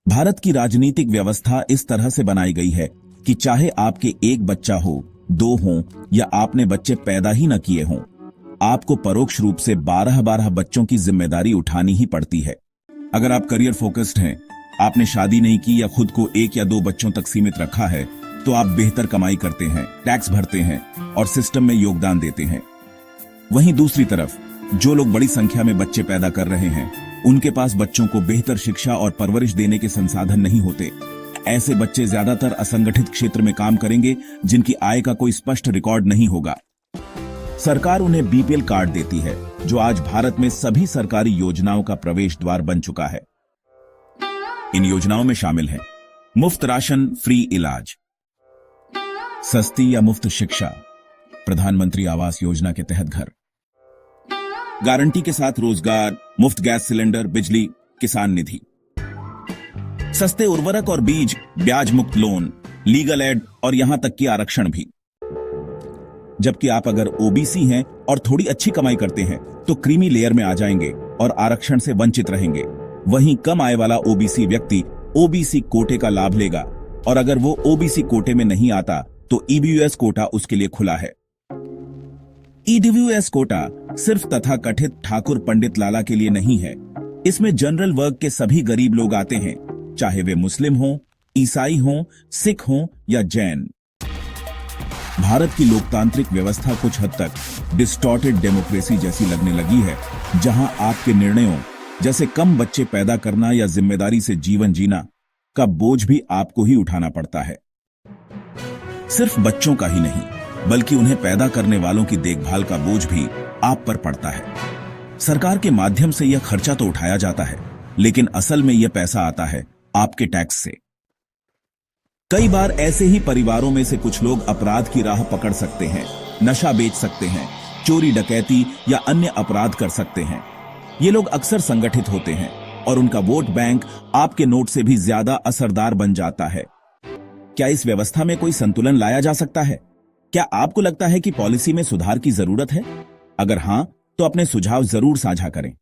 भारत की राजनीतिक व्यवस्था इस तरह से बनाई गई है कि चाहे आपके एक बच्चा हो, दो हो या आपने बच्चे पैदा ही न किए हों, आपको परोक्ष रूप से 12-12 बच्चों की जिम्मेदारी उठानी ही पड़ती है। अगर आप करियर फोकस्ड हैं, आपने शादी नहीं की या खुद को 1 या 2 बच्चों तक सीमित रखा है, तो आप बेहतर कमाई करते हैं, टैक्स भरते हैं और सिस्टम में योगदान देते हैं। वहीं दूसरी तरफ जो लोग बड़ी संख्या में बच्चे पैदा कर रहे हैं, उनके पास बच्चों को बेहतर शिक्षा और परवरिश देने के संसाधन नहीं होते। ऐसे बच्चे ज्यादातर असंगठित क्षेत्र में काम करेंगे, जिनकी आय का कोई स्पष्ट रिकॉर्ड नहीं होगा। सरकार उन्हें बीपीएल कार्ड देती है, जो आज भारत में सभी सरकारी योजनाओं का प्रवेश द्वार बन चुका है। इन योजनाओं में शामिल हैं मुफ्त राशन, फ्री इलाज, सस्ती या मुफ्त शिक्षा, प्रधानमंत्री आवास योजना के तहत घर, गारंटी के साथ रोजगार, मुफ्त गैस सिलेंडर, बिजली, किसान निधि, सस्ते उर्वरक और बीज, ब्याज मुक्त लोन, लीगल एड और यहां तक कि आरक्षण भी। जबकि आप अगर ओबीसी हैं और थोड़ी अच्छी कमाई करते हैं तो क्रीमी लेयर में आ जाएंगे और आरक्षण से वंचित रहेंगे। वहीं कम आय वाला ओबीसी व्यक्ति ओबीसी कोटे का लाभ लेगा और अगर वो ओबीसी कोटे में नहीं आता तो ईडब्ल्यूएस कोटा उसके लिए खुला है। ईडब्ल्यूएस कोटा सिर्फ तथाकथित ठाकुर पंडित लाला के लिए नहीं है। इसमें जनरल वर्ग के सभी गरीब लोग आते हैं, चाहे वे मुस्लिम हों, ईसाई हों, सिख हों या जैन। भारत की लोकतांत्रिक व्यवस्था कुछ हद तक डिस्टॉर्टेड डेमोक्रेसी जैसी लगने लगी है, जहां आपके निर्णयों जैसे कम बच्चे पैदा करना या जिम्मेदारी से जीवन जीना का बोझ भी आपको ही उठाना पड़ता है। सिर्फ बच्चों का ही नहीं, बल्कि उन्हें पैदा करने वालों की देखभाल का बोझ भी आप पर पड़ता है। सरकार के माध्यम से यह खर्चा तो उठाया जाता है, लेकिन असल में यह पैसा आता है आपके टैक्स से। कई बार ऐसे ही परिवारों में से कुछ लोग अपराध की राह पकड़ सकते हैं, नशा बेच सकते हैं, चोरी डकैती या अन्य अपराध कर सकते हैं। ये लोग अक्सर संगठित होते हैं और उनका वोट बैंक आपके नोट से भी ज्यादा असरदार बन जाता है। क्या इस व्यवस्था में कोई संतुलन लाया जा सकता है? क्या आपको लगता है कि पॉलिसी में सुधार की जरूरत है? अगर हां, तो अपने सुझाव जरूर साझा करें।